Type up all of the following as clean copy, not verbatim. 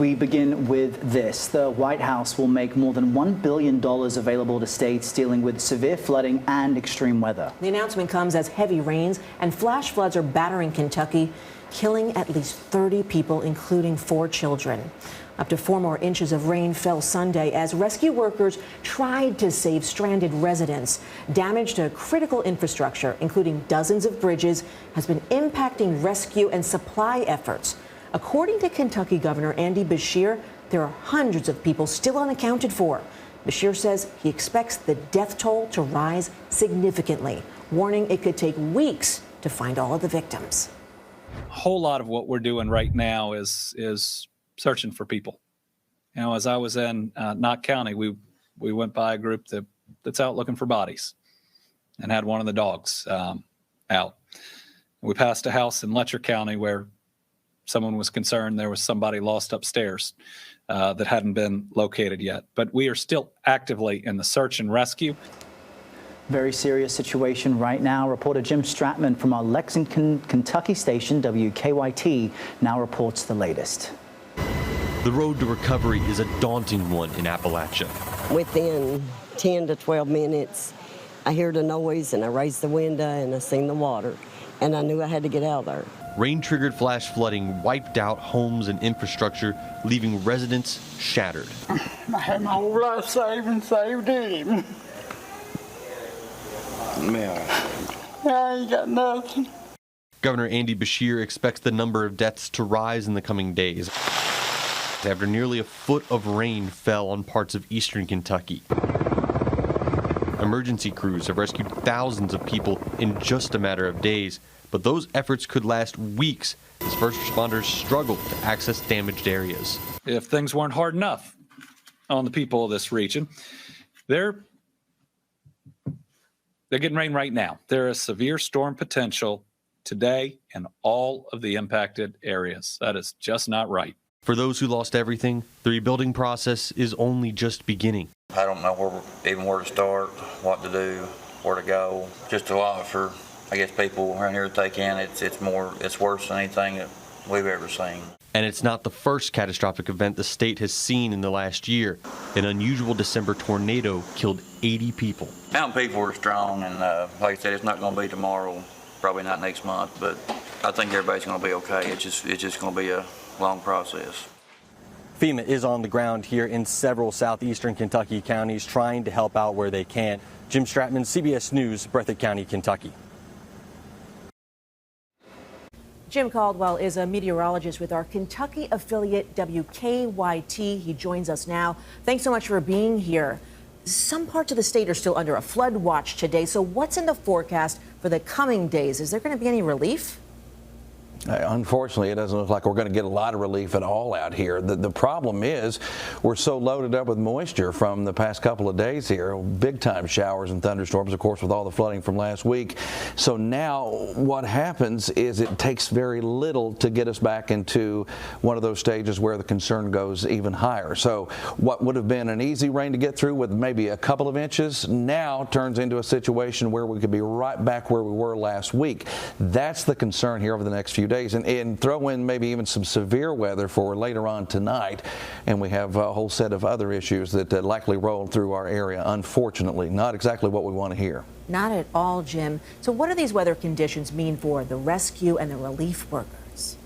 we begin with this. The White House will make more than $1 billion available to states dealing with severe flooding and extreme weather. The announcement comes as heavy rains and flash floods are battering Kentucky, killing at least 30 people, including 4 children. Up to 4 more inches of rain fell Sunday as rescue workers tried to save stranded residents. Damage to critical infrastructure, including dozens of bridges, has been impacting rescue and supply efforts. According to Kentucky Governor Andy Beshear, there are hundreds of people still unaccounted for. Beshear says he expects the death toll to rise significantly, warning it could take weeks to find all of the victims. A whole lot of what we're doing right now is searching for people. You know, as I was in Knott County, we went by a group that's out looking for bodies and had one of the dogs out. We passed a house in Letcher County where someone was concerned there was somebody lost upstairs that hadn't been located yet. But we are still actively in the search and rescue. Very serious situation right now. Reporter Jim Stratman from our Lexington, Kentucky station, WKYT, now reports the latest. The road to recovery is a daunting one in Appalachia. Within 10 to 12 minutes, I heard a noise and I raised the window and I seen the water and I knew I had to get out of there. Rain-triggered flash flooding wiped out homes and infrastructure, leaving residents shattered. I had my whole life saved him. Man, I ain't got nothing. Governor Andy Beshear expects the number of deaths to rise in the coming days after nearly a foot of rain fell on parts of eastern Kentucky. Emergency crews have rescued thousands of people in just a matter of days, but those efforts could last weeks as first responders struggle to access damaged areas. If things weren't hard enough on the people of this region, they're getting rain right now. There is severe storm potential today in all of the impacted areas. That is just not right. For those who lost everything, the rebuilding process is only just beginning. I don't know where to start, what to do, where to go. Just a lot for, I guess, people around here to take in. It's worse than anything that we've ever seen. And it's not the first catastrophic event the state has seen in the last year. An unusual December tornado killed 80 people. Mountain people are strong, and like I said, it's not going to be tomorrow, probably not next month, but I think everybody's going to be okay. It's just going to be a long process. FEMA is on the ground here in several southeastern Kentucky counties trying to help out where they can. Jim Stratman, CBS News, Breathitt County, Kentucky. Jim Caldwell is a meteorologist with our Kentucky affiliate WKYT. He joins us now. Thanks so much for being here. Some parts of the state are still under a flood watch today. So what's in the forecast for the coming days? Is there going to be any relief? Unfortunately, it doesn't look like we're going to get a lot of relief at all out here. The problem is we're so loaded up with moisture from the past couple of days here, big time showers and thunderstorms, of course, with all the flooding from last week. So now what happens is it takes very little to get us back into one of those stages where the concern goes even higher. So what would have been an easy rain to get through with maybe a couple of inches now turns into a situation where we could be right back where we were last week. That's the concern here over the next few days, and throw in maybe even some severe weather for later on tonight, and we have a whole set of other issues that likely roll through our area. Unfortunately, not exactly what we want to hear. Not at all, Jim. So what do these weather conditions mean for the rescue and the relief workers?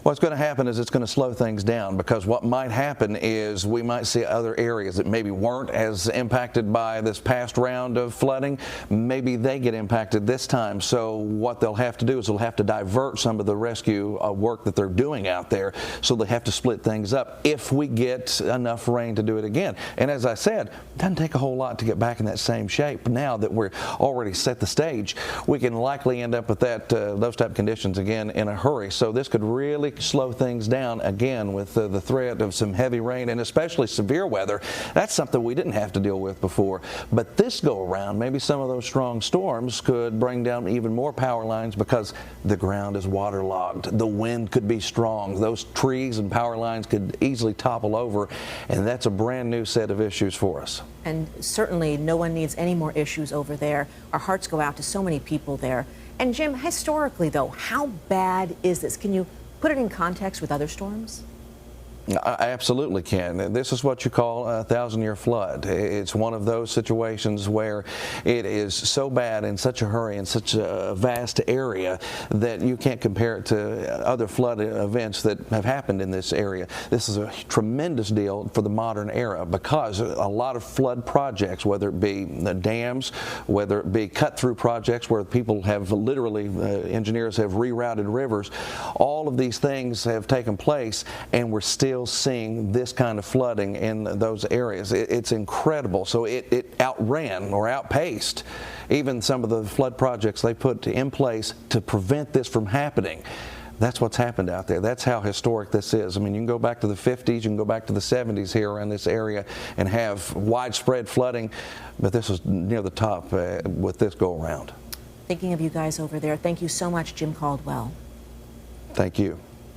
What's going to happen is it's going to slow things down, because what might happen is we might see other areas that maybe weren't as impacted by this past round of flooding. Maybe they get impacted this time. So what they'll have to do is they'll have to divert some of the rescue work that they're doing out there. So they have to split things up if we get enough rain to do it again. And as I said, it doesn't take a whole lot to get back in that same shape. Now that we're already set the stage, we can likely end up with that those type of conditions again in a hurry. So this could really slow things down again with the threat of some heavy rain and especially severe weather. That's something we didn't have to deal with before. But this go around, maybe some of those strong storms could bring down even more power lines because the ground is waterlogged. The wind could be strong. Those trees and power lines could easily topple over, and that's a brand new set of issues for us. And certainly no one needs any more issues over there. Our hearts go out to so many people there. And Jim, historically though, how bad is this? Can you put it in context with other storms? I absolutely can. This is what you call a 1,000-year flood. It's one of those situations where it is so bad in such a hurry in such a vast area that you can't compare it to other flood events that have happened in this area. This is a tremendous deal for the modern era because a lot of flood projects, whether it be the dams, whether it be cut-through projects where people have literally, engineers have rerouted rivers, all of these things have taken place, and we're still seeing this kind of flooding in those areas. It's incredible. So it outran or outpaced even some of the flood projects they put in place to prevent this from happening. That's what's happened out there. That's how historic this is. I mean, you can go back to the 50s, you can go back to the 70s here around this area and have widespread flooding, but this was near the top with this go around. Thinking of you guys over there. Thank you so much, Jim Caldwell. Thank you.